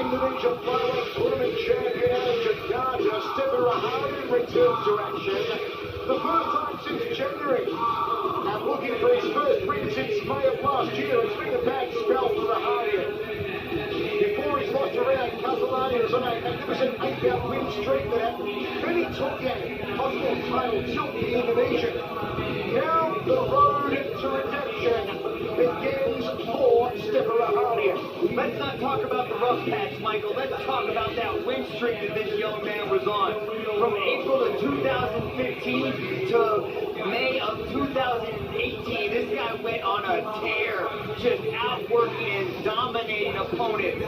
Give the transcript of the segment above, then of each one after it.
Indonesia flyweight tournament champion Jakarta Steparahadi returns to action. The first time since January. And looking for his first win since May of last year. It's been a bad spell for the Hardian. Before his loss around Castellani was on a magnificent 8-bout win streak that Benny took a possible title tilt for the Indonesian. Now the road to redemption begins for Steparahadi. Let's not talk about the rough patch, Michael. Let's talk about that win streak that this young man was on. From April of 2015 to May of 2018, this guy went on a tear, just outworking and dominating opponents.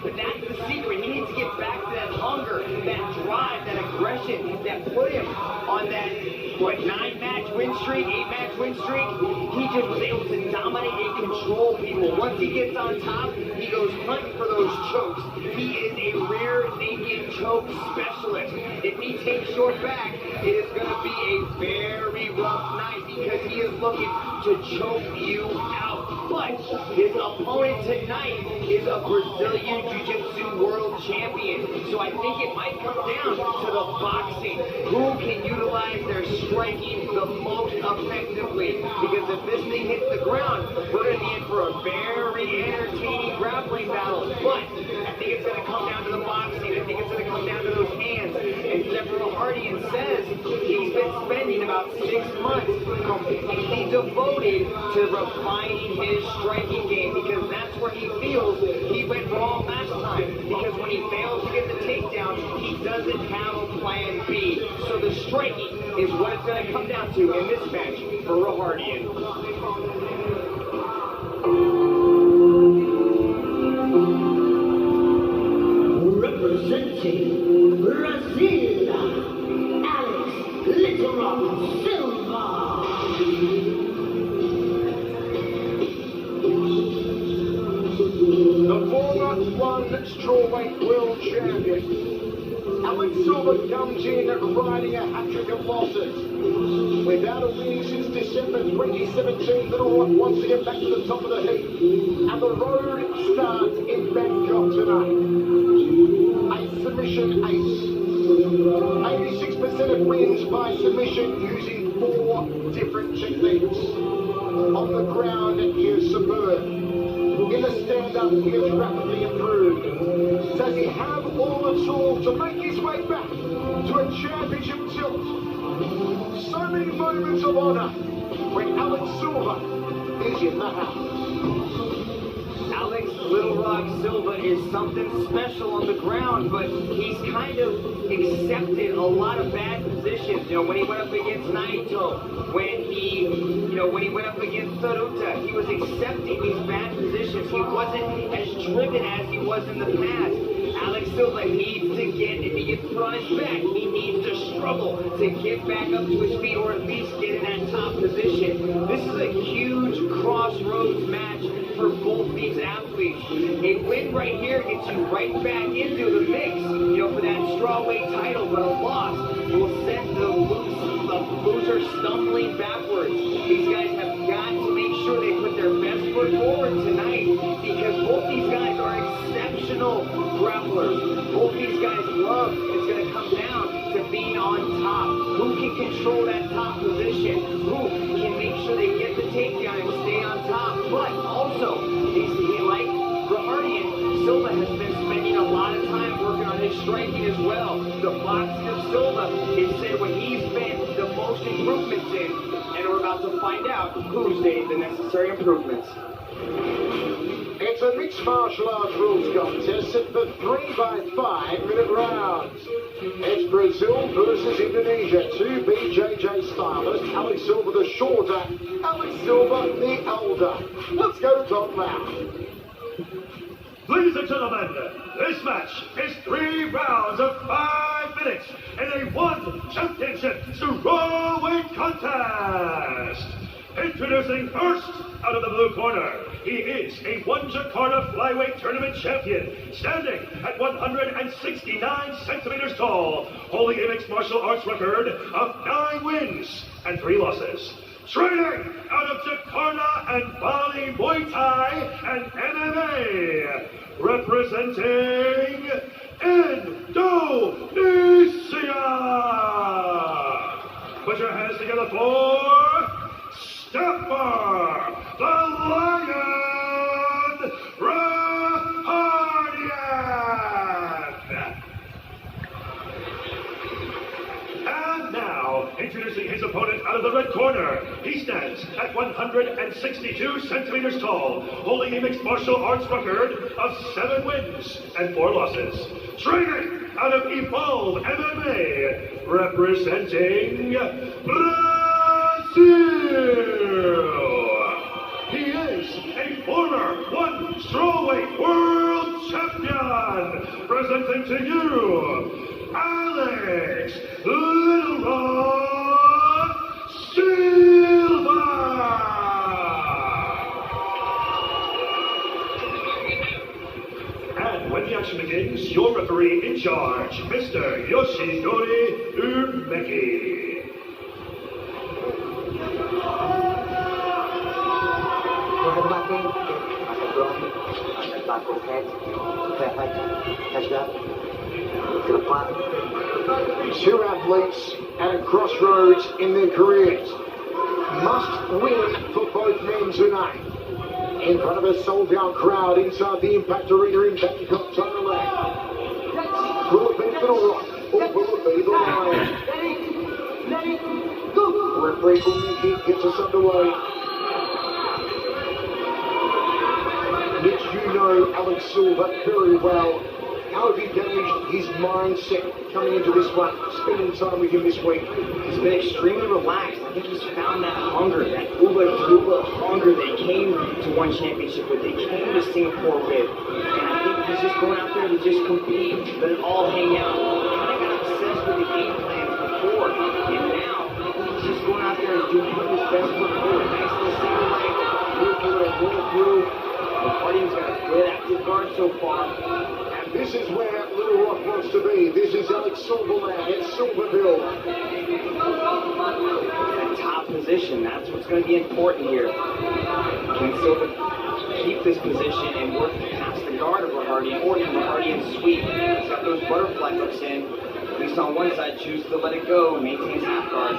But that's the secret. He needs to get back to that hunger, that drive, that aggression that put him on that, 9-match win streak, 8-match win streak. He just was able to dominate and control people. Once he gets on top, he goes hunting for those chokes. He is a rear naked choke specialist. If he takes your back, it is going to be a very rough night because he is looking to choke you out. But his opponent tonight is a Brazilian Jiu-Jitsu world champion. So I think it might come down to the boxing. Who can utilize their striking the most effectively? Because if this thing hits the ground, we're going to be in for a very entertaining grappling battle. But I think it's going to come down to the boxing. I think it's going to come down to those hands. And Steparahadi says he's been spending about 6 months completely devoted to refining his striking game because that's where he feels he went wrong last time. Because when he fails to get the takedown, he doesn't have a plan B. So the striking is what it's going to come down to in this match for Rahardian. Representing Brazil, Alex Little Rock Silva. The former one strawweight world champion. Alex Silva comes in riding a hat-trick of losses. Without a win since December 2017, Little Rock wants to get back to the top of the heap. And the road starts in Bangkok tonight. A submission ace. 86% of wins by submission using 4 different techniques. On the ground, he is superb. In the stand-up, he has rapidly improved. Does he have all the tools to make his way back to a championship tilt? So many moments of honor when Alex Silva is in the house. Alex Little Rock Silva is something special on the ground, but he's kind of accepted a lot of bad positions. When he went up against Naito, when he went up against Saruta, he was accepting these bad positions. He wasn't as driven as he was in the past. Alex Silva needs to get, if he gets put on his back, he needs to struggle to get back up to his feet or at least get in that top position. This is a huge crossroads match for both these athletes. A win right here gets you right back into the mix, for that strawweight title, but a loss will send the loser stumbling backwards. These guys have got to make sure they put their best foot forward tonight because both these guys are exceptional grapplers. Both these guys love it's going to come down to being on top. Who can control that top position? Who can make sure they get the takedown and stay on top? But also, like Rahardian, Silva has been spending a lot of time working on his striking as well. The boxing of Silva is said what he's been the most improvements in, and we're about to find out who's made the necessary improvements. It's a mixed martial arts rules contest set for 3 by 5-minute rounds. It's Brazil versus Indonesia. 2 BJJ stylists. Alex Silva the shorter, Alex Silva the elder. Let's go to top now. Ladies and gentlemen, this match is 3 rounds of 5 minutes in a one championship strawweight contest. Introducing first, out of the blue corner, he is a one Jakarta flyweight tournament champion, standing at 169 centimeters tall, holding a mixed martial arts record of 9 wins and 3 losses. Training out of Jakarta and Bali Muay Thai and MMA, representing for Stepper, the Lion Rahadian. And now, introducing his opponent out of the red corner, he stands at 162 centimeters tall, holding a mixed martial arts record of 7 wins and 4 losses. Training out of Evolve MMA, representing Brazil. He is a former one strawweight world champion, presenting to you, Alex Little Rock Silva. And when the action begins, your referee in charge, Mr. Yoshinori Umeki. Two athletes at a crossroads in their careers. Must win for both men tonight. In front of a sold-out crowd inside the Impact Arena in Bangkok, Thailand. Will it be Little Rock or will it be the Lion? Referee Umeki gets us underway. Nick, you know Alex Silva very well. How have you damaged his mindset coming into this one, spending time with him this week? He's been extremely relaxed. I think he's found that hunger, that Uba hunger they came to one championship with. They came to Singapore with. And I think he's just going out there to just compete, let it all hang out. Kind of got obsessed with the game plans before. And now, he's just going out there and doing his best foot forward. Nice little single leg, roll through. The Guardian's got a good active guard so far. This is where Little Rock wants to be. This is Alex Silverland at Silverville. That top position, that's what's going to be important here. Can Silver keep this position and work past the guard of Rahadian, or can Rahadian sweep? He's got those butterfly hooks in. At least on one side, chooses to let it go, maintains half guard.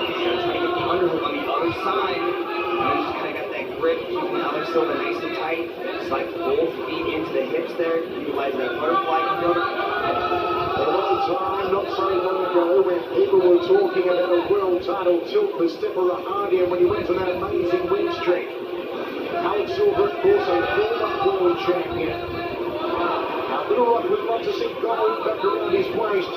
He's going to try to get the underhook on the other side. He's just kind of got that grip, keeping Alex Silva nice and tight. Slide both feet into the hips there, utilize that butterfly control. A lot of time, not so long ago, when people were talking about a world title tilt for Stepper Rahadian when he went on that amazing win streak. Alex Silva, of course, a former world champion. Now, Little Rock would love to see gold back around his waist.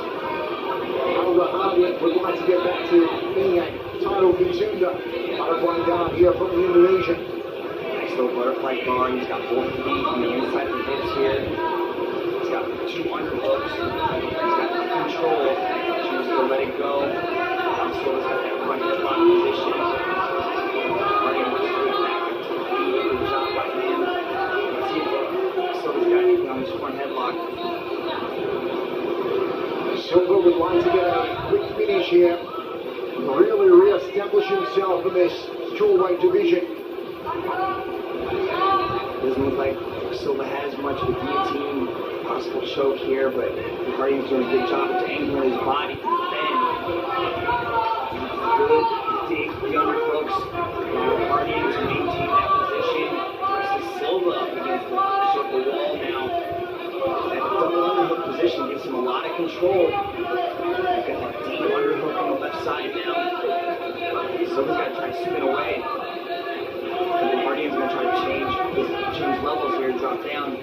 Now, Rahadian would like to get back to being a title contender. Butterfly guard here from the Indonesian. Nice little butterfly guard. He's got both feet on the inside of the hips here. He's got 2 underhooks. He's got the control. Chooses to let it go. Silva's got that running block position. Running straight back to the feet. Good job by him. Let's see if Silva's got anything on his front headlock. Silva would like to get a quick finish here. Really re-establish himself in this strawweight division. Doesn't look like Silva has much of a guillotine, possible choke here, but the Guardian's doing a good job of angling his body to defend. Good dig for the underhooks. The Guardians maintain that position. Presses Silva up against the circle wall now. That double underhook position gives him a lot of control. Got that deep underhook on the left side now. Silva's got to try to spin away. And the Guardian's going to try to change levels here, drop down. He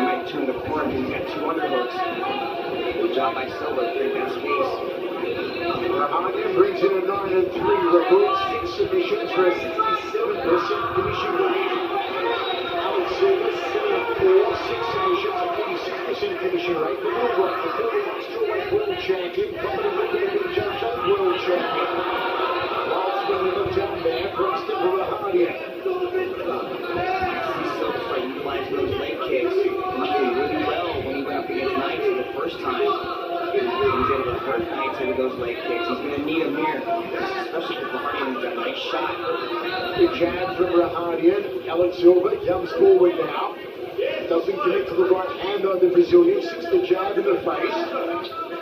might turn the corner because he's got 2 underhooks. Good job by Silva to create that space. Rahadian brings in a 9-3 record, 6 submissions for a 67% finishing rate. Alex Silva, 7-4, 6 submissions, 86% finishing rate. The Little Rock, the 41 strawweight world champion, competent with the BJJ world champion. Whilst when we look down there from Stepper Rahadian. Utilizing those leg kicks. He did really well when he went up against Knight for the first time. He was able to hurt Knight with those leg kicks. He's going to need them here, especially because Rahadian's got a nice shot. The jab from Rahadian. Alex Silva comes forward now. Doesn't connect to the right hand of the Brazilian. Sits the jab in the face.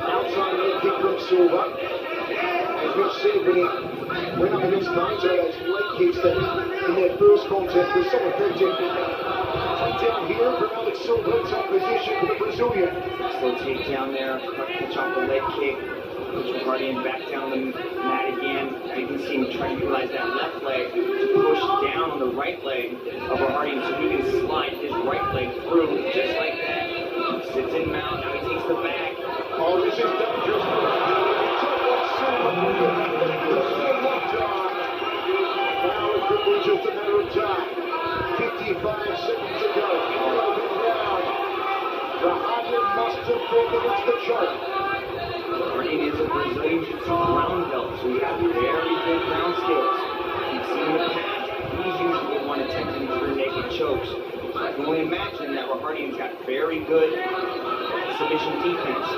Outside leg kick from Silva. as we've seen when he went up against Naito, those leg kicks that in their first contest were so effective. Takedown here from Alex Silva, top position for the Brazilian. Slow takedown there, catch off the leg kick. Push Hardian back down the mat again. Now you can see him trying to utilize that left leg to push down on the right leg of Hardian so he can slide his right leg through just like that. Sits in mount, now he takes the back. Oh, this is dangerous. Now it could be just a matter of time. 55 seconds to go. Moving down. Hardian must defend against the choke. Hardian is a Brazilian Jiu-Jitsu ground belt, so he has very good ground skills. You've seen in the past, he's usually the one attempting through naked chokes. So I can only imagine that Hardian's got very good submission defense.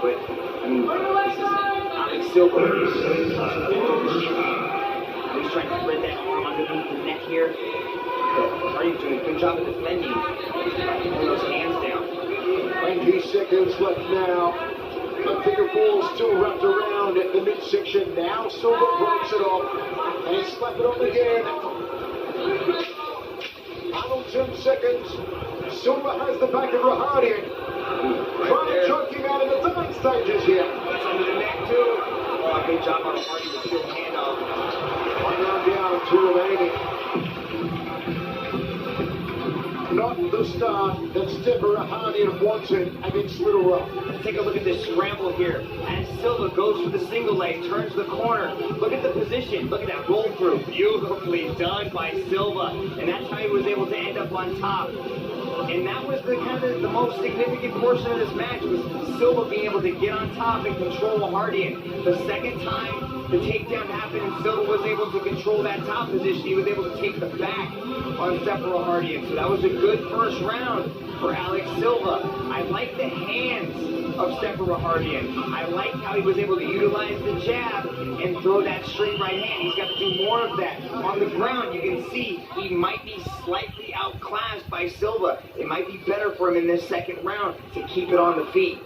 But, I mean, this is Alex Silva. He's trying to thread that arm underneath the neck here. Hardian's doing a good job of defending. Pulling those hands down. 20 seconds left now. The figure four still wrapped around at the midsection. Now Silva breaks it off. And he slaps it on again. Final 10 seconds. Silva has the back of Hardian. Trying to choke him out in the dying stages here. That's under the neck too. Oh, good job on Hardian with good handoff. 1 round down, 2 remaining. Not the start that Stepper Hardian wanted against Little Rock. Let's take a look at this scramble here. As Silva goes for the single leg, turns the corner. Look at the position. Look at that roll through. Beautifully done by Silva. And that's how he was able to end up on top. And that was the kind of the most significant portion of this match, was Silva being able to get on top and control Hardian. The second time the takedown happened and Silva was able to control that top position, he was able to take the back on Stepper Hardian. So that was a good first round for Alex Silva. I like the hands of Stepper Hardian. I like how he was able to utilize the jab and throw that straight right hand. He's got to do more of that. On the ground, you can see he might be slightly outclassed by Silva. It might be better for him in this second round to keep it on the feet.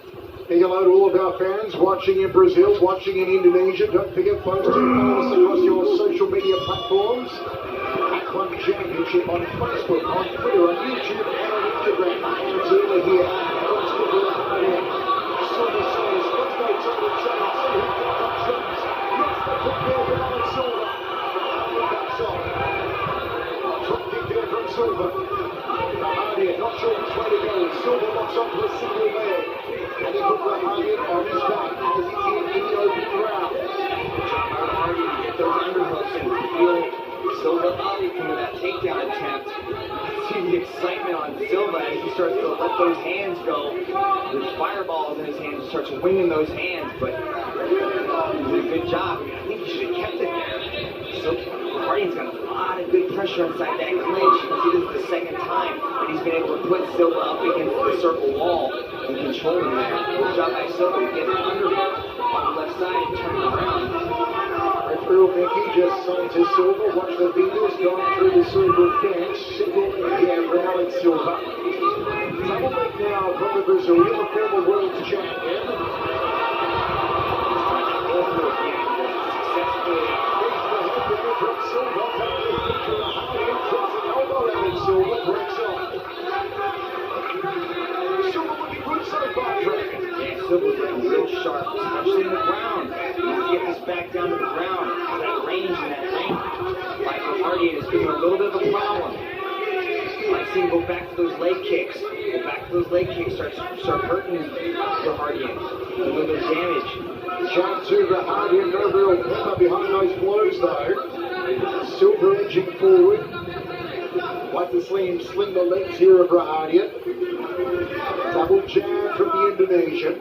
Hey, hello to all of our fans watching in Brazil, watching in Indonesia. Don't forget, folks, to follow us across your social media platforms. At One Championship on Facebook, on Twitter, on YouTube, and on Instagram. And Zula here. Let's look at Hardian. Silva says, let's go to the chance. See who can cut shots. Let's go to the Alex Silva. Hardian backs off. Drop kick there from Silva. Hardian, not sure which way to go. Silva locks onto a single leg. And he put Hardian on his back as he's in the open ground. Hardian get those underhooks and feel Silva up into that takedown attempt. See the excitement on Silva as he starts to let those hands go. There's fireballs in his hands. He starts winging those hands, but he did a good job. I mean, I think he should have kept it there. So Hardian's got a lot of good pressure inside that clinch. You can see this is the second time that he's been able to put Silva up against the circle wall and control him there. Good job by Silva to get an underhook on the left side and turn it around. Referee Vicky just signed to Silva. Watch the fingers going through the cerebral fence. Single again for Alex Silva. Double leg now from the Brazilian, the former world champion. Silva breaks off. Silva looking good so far, Dragon. Yeah, Silva's looking real sharp, especially in the ground. You need to get this back down to the ground. That range and that length. Michael Hardian is giving a little bit of a problem. I've seen him go back to those leg kicks. Go back to those leg kicks, start hurting the Hardian. A little bit of damage. Shot to the Hardian, no real pepper behind those blows though. Silva edging forward. Like to see him sling the legs here of Hardian. Double jab from the Indonesian.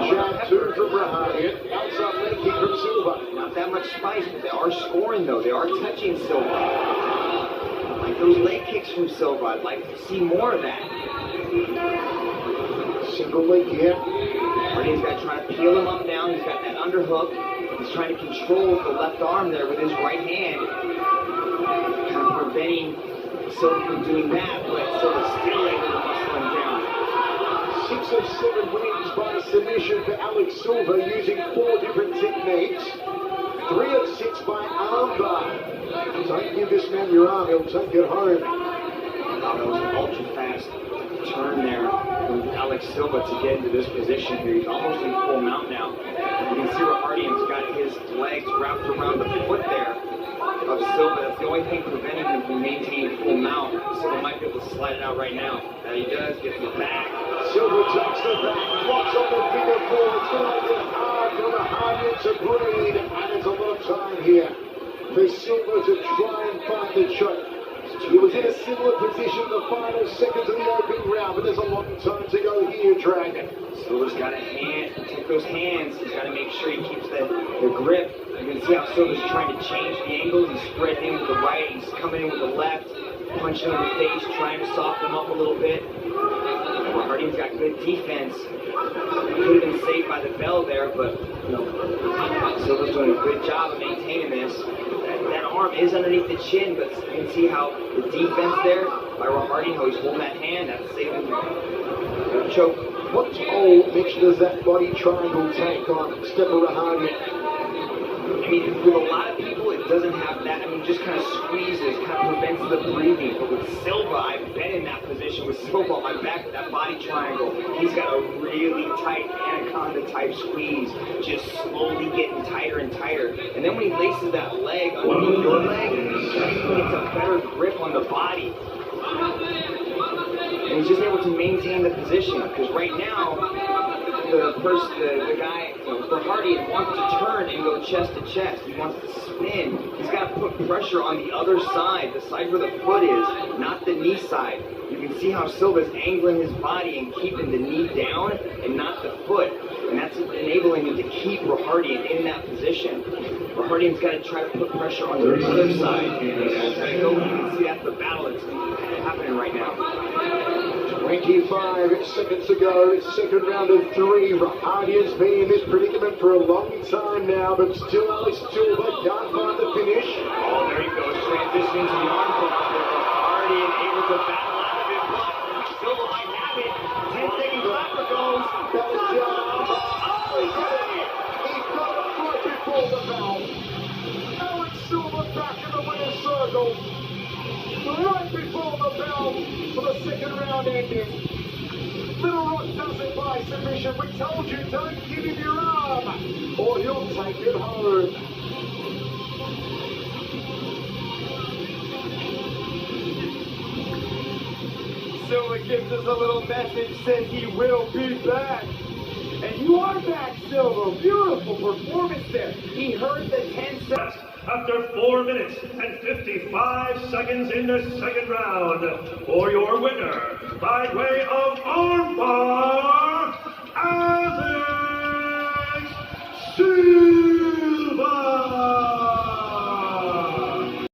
Jab two from Hardian. Outside leg kick from Silva. Not that much spice, but they are scoring though. They are touching Silva. Like those leg kicks from Silva. I'd like to see more of that. Single leg here. Hardian's got to try to peel him up now. He's got that underhook. He's trying to control the left arm there with his right hand. Kind of preventing Silva from doing that, but Silva's still able to muscle him down. 6 6 of 7 wins by submission for Alex Silva using 4 different techniques. 3 of 6 by armbar. Don't give this man your arm, he'll take it home. That was an ultra-fast turn there from Alex Silva to get into this position here. He's almost in full mount now. You can see Rohardian's got his legs wrapped around the foot there of Silva. That's the only thing preventing him from maintaining full mount. Silva might be able to slide it out right now. That he does, gets the back. Silva takes the back, blocks on the finger four. It's going to get hard for Rohardian to breathe. And it's a lot of time here for Silva to try and find the choke. He was in a similar position the final seconds of the opening round, but there's a long time to go here, Dragon. Silva's got to take those hands. He's got to make sure he keeps the grip. You can see how Silva's trying to change the angles. He's spreading in with the right, he's coming in with the left, punching in the face, trying to soften him up a little bit. Rohardian's got good defense. Could have been saved by the bell there, but Silva's doing a good job of maintaining this. That arm is underneath the chin, but you can see how the defense there by Rohardian, how he's holding that hand, that's saving him. Choke. What toll, Mitch, does that body triangle take on Stepa Rohardian? I mean, with a lot of people, it doesn't have that. I mean, just kind of squeezes, kind of prevents the breathing. But with Silva, I've been in that position with Silva on my back with that body triangle. He's got a really tight anaconda-type squeeze, just slowly getting tighter and tighter. And then when he laces that leg underneath your leg, he gets a better grip on the body. And he's just able to maintain the position. Because right now, the guy, Rohardian wants to turn and go chest to chest. He wants to spin. He's got to put pressure on the other side, the side where the foot is, not the knee side. You can see how Silva's angling his body and keeping the knee down and not the foot. And that's enabling him to keep Rohardian in that position. Rohardian's got to try to put pressure on the other side. He's got to try to go. You can see that's the battle that's happening right now. 25 seconds to go, second round of 3. Rohardian's been in this predicament for a long time now, but still Alex Silva can't find the finish. Oh, there he goes, transitioning to the arm bar. Rohardian able to battle out of it, but Silva might have it. 10-second clapper goes. That is down. Oh, he got it right before the bell. Alex Silva back in the winner's circle. Right before the bell for the second round ending. Little Rock does it by submission. We told you, don't give him your arm, or he'll take it home. Silva gives us a little message, said he will be back. And you are back, Silva. Beautiful performance there. He heard the 10 seconds. After 4 minutes and 55 seconds in the second round, for your winner, by way of armbar,